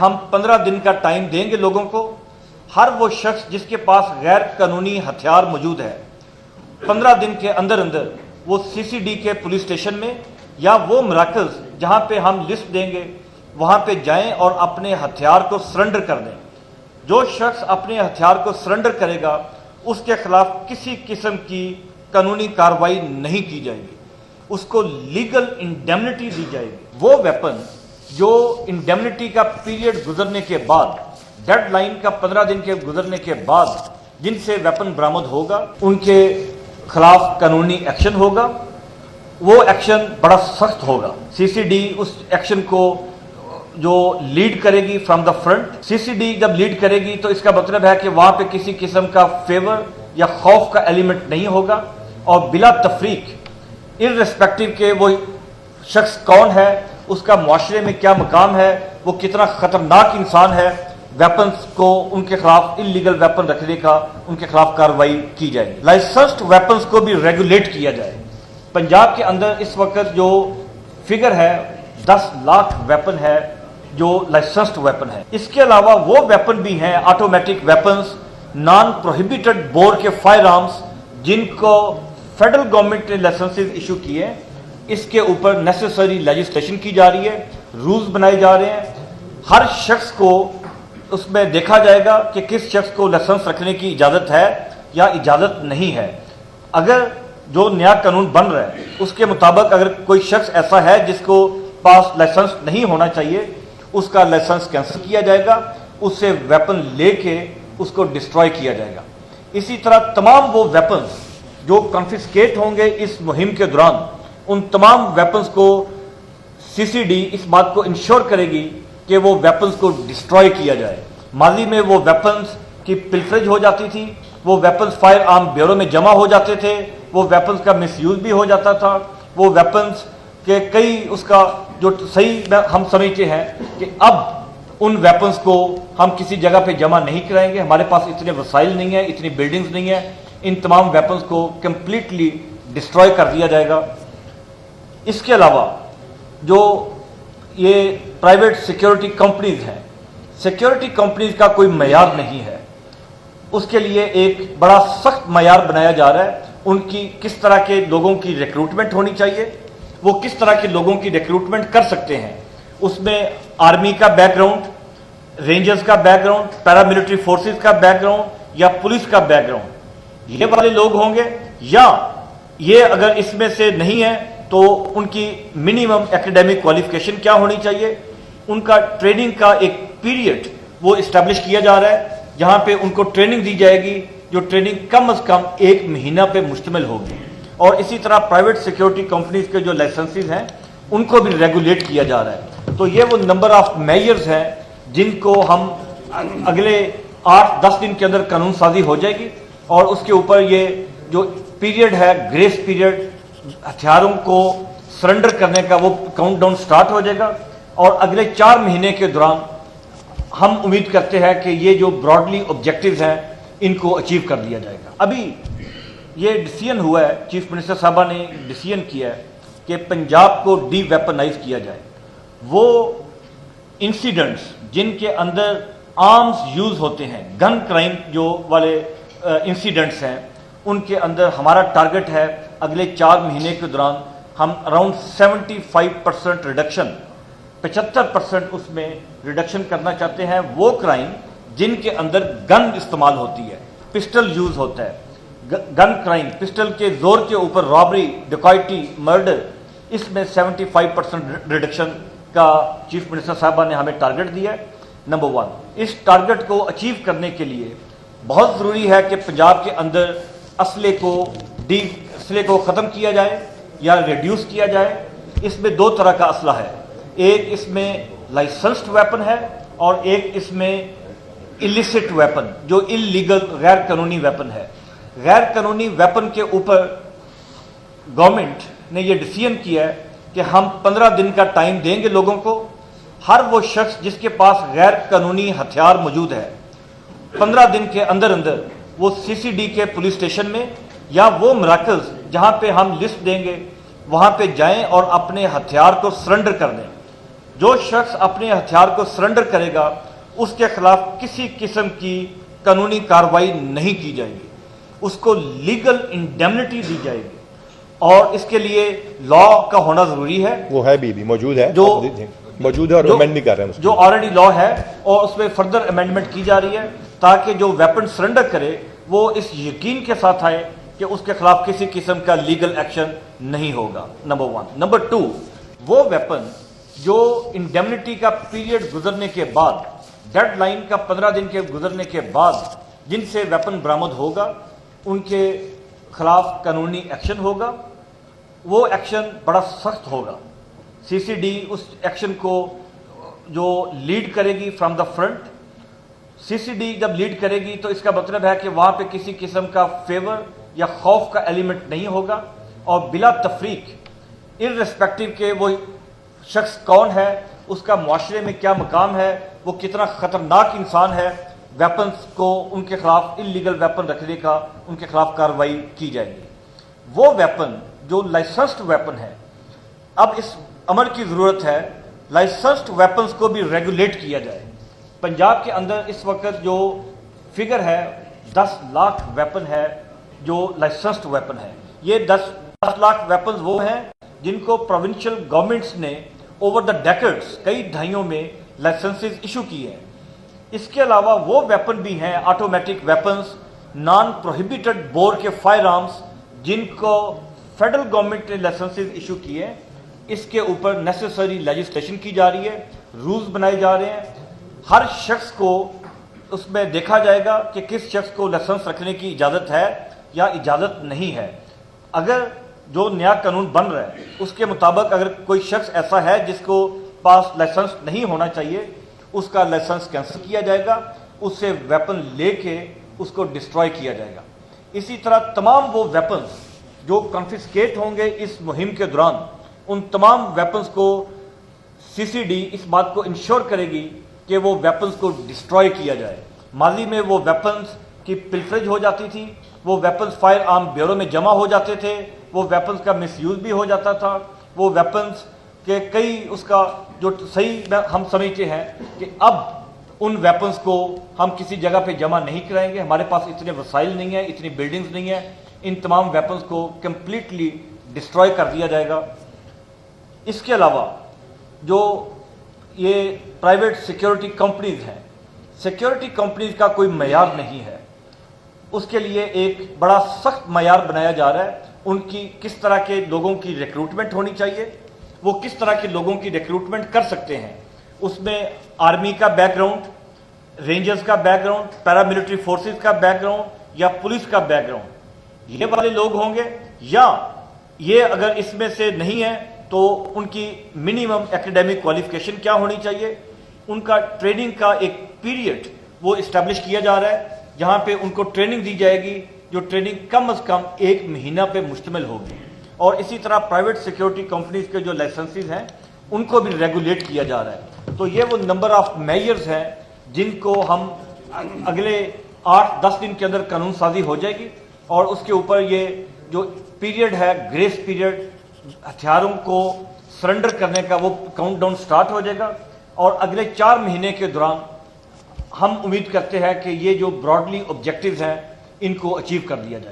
हम 15 दिन का टाइम देंगे लोगों को। हर वो शख्स जिसके पास गैर कानूनी हथियार मौजूद है 15 दिन के अंदर अंदर वो सीसीडी के पुलिस स्टेशन में या वो मराकज़ जहां पे हम लिस्ट देंगे वहां पे जाएं और अपने हथियार को सरेंडर कर दें। जो शख्स अपने हथियार को सरेंडर करेगा उसके खिलाफ किसी किस्म की कानूनी कार्रवाई नहीं की जाएगी, उसको लीगल इंडेमनिटी दी जाएगी। वो वेपन जो इंडेमनिटी का पीरियड गुजरने के बाद, डेडलाइन का 15 दिन के गुजरने के बाद जिनसे वेपन बरामद होगा उनके खिलाफ कानूनी एक्शन होगा। वो एक्शन बड़ा सख्त होगा। सीसीडी उस एक्शन को जो लीड करेगी फ्रॉम द फ्रंट। सीसीडी जब लीड करेगी तो इसका मतलब है कि वहां पे किसी किस्म का फेवर या खौफ का एलिमेंट नहीं होगा और बिला तफरीक इर्रेस्पेक्टिव के वो शख्स कौन है, उसका मुआशरे में क्या मकाम है, वो कितना खतरनाक इंसान है, वेपन्स को उनके खिलाफ इलीगल वेपन रखने का उनके खिलाफ कार्रवाई की जाएगी। लाइसेंस्ड वेपन्स को भी रेगुलेट किया जाए। पंजाब के अंदर इस वक्त जो फिगर है 10 लाख वेपन है जो लाइसेंस्ड वेपन है। इसके अलावा वो वेपन भी हैं automatic weapons, non prohibited bore के फायर आर्म्स जिनको फेडरल गवर्नमेंट ने लाइसेंसेस इशू किए। इसके ऊपर नेसेसरी लेजिस्लेशन की जा रही है, रूल्स बनाए जा रहे हैं। हर शख्स को उसमें देखा जाएगा कि किस शख्स को लाइसेंस रखने की इजाज़त है या इजाज़त नहीं है। अगर जो नया कानून बन रहा है उसके मुताबिक अगर कोई शख्स ऐसा है जिसको पास लाइसेंस नहीं होना चाहिए उसका लाइसेंस कैंसिल किया जाएगा, उससे वेपन लेके उसको डिस्ट्रॉय किया जाएगा। इसी तरह तमाम वो वेपन्स जो कॉन्फिस्केट होंगे इस मुहिम के दौरान उन तमाम वेपन्स को सीसीडी इस बात को इंश्योर करेगी कि वो वेपन्स को डिस्ट्रॉय किया जाए। माजी में वो वेपन्स की पिल्फरेज हो जाती थी, वो वेपन्स फायर आर्म ब्यूरो में जमा हो जाते थे, वो वेपन्स का मिसयूज भी हो जाता था। वो वेपन्स के कई उसका जो सही हम समझते हैं कि अब उन वेपन्स को हम किसी जगह पे जमा नहीं कराएंगे, हमारे पास इतने वसाइल नहीं है, इतनी बिल्डिंग्स नहीं है, इन तमाम वेपन्स को कंप्लीटली डिस्ट्रॉय कर दिया जाएगा। इसके अलावा जो ये प्राइवेट सिक्योरिटी कंपनीज हैं, सिक्योरिटी कंपनीज का कोई मयार नहीं है, उसके लिए एक बड़ा सख्त मयार बनाया जा रहा है। उनकी किस तरह के लोगों की रिक्रूटमेंट होनी चाहिए, वो किस तरह के लोगों की रिक्रूटमेंट कर सकते हैं। उसमें आर्मी का बैकग्राउंड, रेंजर्स का बैकग्राउंड, पैरामिलिट्री फोर्सेस का बैकग्राउंड या पुलिस का बैकग्राउंड, ये वाले लोग होंगे। या ये अगर इसमें से नहीं है तो उनकी मिनिमम एकेडमिक क्वालिफिकेशन क्या होनी चाहिए। उनका ट्रेनिंग का एक पीरियड वो इस्टेब्लिश किया जा रहा है जहां पे उनको ट्रेनिंग दी जाएगी, जो ट्रेनिंग कम से कम 1 महीना पे मुश्तमिल होगी। और इसी तरह प्राइवेट सिक्योरिटी कंपनीज के जो लाइसेंसेस हैं उनको भी रेगुलेट किया जा रहा है। तो ये वो नंबर ऑफ मेजर्स हैं जिनको हम अगले 8-10 दिन के अंदर कानून साजी हो जाएगी और उसके ऊपर ये जो पीरियड है ग्रेस पीरियड हथियारों को सरेंडर करने का वो काउंटडाउन स्टार्ट हो जाएगा। और अगले 4 महीने के दौरान हम उम्मीद करते हैं कि ये जो ब्रॉडली ऑब्जेक्टिव्स हैं इनको अचीव कर लिया जाएगा। अभी ये डिसीजन हुआ है, चीफ मिनिस्टर साहबा ने डिसीजन किया है कि पंजाब को डी वेपनाइज किया जाए। वो इंसिडेंट्स जिनके अंदर आर्म्स यूज होते हैं, गन क्राइम जो वाले इंसिडेंट्स हैं, उनके अंदर हमारा टारगेट है अगले 4 महीने के दौरान हम अराउंड 75% रिडक्शन, 75% उसमें रिडक्शन करना चाहते हैं। वो क्राइम जिनके अंदर गन इस्तेमाल होती है, पिस्टल यूज होता है, गन क्राइम, पिस्टल के जोर के ऊपर रॉबरी, डकैती, मर्डर, इसमें 75% रिडक्शन का चीफ मिनिस्टर साहबा ने हमें टारगेट दिया है। नंबर 1, इस टारगेट को अचीव करने के लिए बहुत ज़रूरी है कि पंजाब के अंदर असले को ख़त्म किया जाए या रिड्यूस किया जाए। इसमें 2 तरह का असला है, एक इसमें लाइसेंस्ड वेपन है और एक इसमें इलिसिट वेपन जो इलीगल गैर कानूनी वेपन है। गैर कानूनी वेपन के ऊपर गवर्नमेंट ने यह डिसीजन किया है कि हम 15 दिन का टाइम देंगे लोगों को। हर वो शख्स जिसके पास गैर कानूनी हथियार मौजूद है 15 दिन के अंदर अंदर वो सीसीडी के पुलिस स्टेशन में या वो मराकज़ जहां पे हम लिस्ट देंगे वहां पे जाएं और अपने हथियार को सरेंडर कर दें। जो शख्स अपने हथियार को सरेंडर करेगा उसके खिलाफ किसी किस्म की कानूनी कार्रवाई नहीं की जाएगी, उसको लीगल इंडेमनिटी दी जाएगी, और इसके लिए लॉ का होना जरूरी है। वो है भी मौजूद है, जो मौजूद है और अमेंड नहीं कर रहे हैं, जो ऑलरेडी लॉ है और उसमें फर्दर अमेंडमेंट की जा रही है ताकि जो वेपन सरेंडर करे वो इस यकीन के साथ आए कि उसके खिलाफ किसी किस्म का लीगल एक्शन नहीं होगा, नंबर 1। नंबर 2, वो वेपन जो इंडेमनिटी का पीरियड गुजरने के बाद, डेडलाइन का 15 दिन के गुजरने के बाद जिनसे वेपन बरामद होगा उनके खिलाफ कानूनी एक्शन होगा। वो एक्शन बड़ा सख्त होगा। सीसीडी उस एक्शन को जो लीड करेगी फ्रॉम द फ्रंट। सीसीडी जब लीड करेगी तो इसका मतलब है कि वहां पे किसी किस्म का फेवर या खौफ का एलिमेंट नहीं होगा, और बिला तफरीक इर्रेस्पेक्टिव के वो शख्स कौन है, उसका मुआशरे में क्या मकाम है, वो कितना खतरनाक इंसान है, वेपन्स को उनके खिलाफ इल्लीगल वेपन रखने का उनके खिलाफ कार्रवाई की जाएगी। वो वेपन जो लाइसेंस्ड वेपन है, अब इस अमल की जरूरत है लाइसेंस्ड वेपन्स को भी रेगुलेट किया जाए। पंजाब के अंदर इस वक्त जो फिगर है 10 लाख वेपन है जो लाइसेंस्ड वेपन है। ये 10 लाख वेपन्स वो हैं जिनको प्रोविंशियल गवर्नमेंट्स ने ओवर द डेकेड्स, कई दहाइयों में लाइसेंसेस इशू किए हैं। इसके अलावा वो वेपन भी हैं, automatic weapons, non prohibited bore के फायर आर्म्स, जिनको फेडरल गवर्नमेंट ने लाइसेंसेस इशू किए हैं। इसके ऊपर नेसेसरी लेजिस्लेशन की जा रही है, रूल्स बनाए जा रहे हैं। हर शख्स को उसमें देखा जाएगा कि किस शख्स को लाइसेंस रखने की इजाज़त है या इजाज़त नहीं है। अगर जो नया कानून बन रहा है उसके मुताबिक अगर कोई शख्स ऐसा है जिसको पास लाइसेंस नहीं होना चाहिए, उसका लाइसेंस कैंसिल किया जाएगा, उससे वेपन लेके उसको डिस्ट्रॉय किया जाएगा। इसी तरह तमाम वो वेपन्स जो कॉन्फिस्केट होंगे इस मुहिम के दौरान, उन तमाम वेपन्स को सीसीडी इस बात को इंश्योर करेगी कि वो वेपन्स को डिस्ट्रॉय किया जाए। माजी में वो वेपन्स की पिल्फरेज हो जाती थी, वो वेपन्स फायर आर्म ब्यूरो में जमा हो जाते थे, वो वेपन्स का मिसयूज भी हो जाता था, वो वेपन्स के कई उसका जो सही हम समझते हैं कि अब उन वेपन्स को हम किसी जगह पे जमा नहीं कराएंगे, हमारे पास इतने वसाइल नहीं है, इतनी बिल्डिंग्स नहीं है, इन तमाम वेपन्स को कंप्लीटली डिस्ट्रॉय कर दिया जाएगा। इसके अलावा जो ये प्राइवेट सिक्योरिटी कंपनीज हैं, सिक्योरिटी कंपनीज का कोई मयार नहीं है, उसके लिए एक बड़ा सख्त मयार बनाया जा रहा है। उनकी किस तरह के लोगों की रिक्रूटमेंट होनी चाहिए, वो किस तरह के लोगों की रिक्रूटमेंट कर सकते हैं, उसमें आर्मी का बैकग्राउंड, रेंजर्स का बैकग्राउंड, पैरामिलिट्री फोर्सेस का बैकग्राउंड या पुलिस का बैकग्राउंड, ये वाले लोग होंगे, या ये अगर इसमें से नहीं है तो उनकी मिनिमम एकेडमिक क्वालिफिकेशन क्या होनी चाहिए। उनका ट्रेनिंग का एक पीरियड वो इस्टेब्लिश किया जा रहा है जहां पे उनको ट्रेनिंग दी जाएगी, जो ट्रेनिंग कम से कम 1 महीना पे मुश्तमिल होगी। और इसी तरह प्राइवेट सिक्योरिटी कंपनीज के जो लाइसेंसेस हैं उनको भी रेगुलेट किया जा रहा है। तो ये वो नंबर ऑफ मेजर्स हैं जिनको हम अगले 8-10 दिन के अंदर कानून साजी हो जाएगी, और उसके ऊपर ये जो पीरियड है ग्रेस पीरियड, हथियारों को सरेंडर करने का, वो काउंटडाउन स्टार्ट हो जाएगा। और अगले 4 महीने के दौरान हम उम्मीद करते हैं कि ये जो ब्रॉडली ऑब्जेक्टिव्स हैं इनको अचीव कर लिया जाए।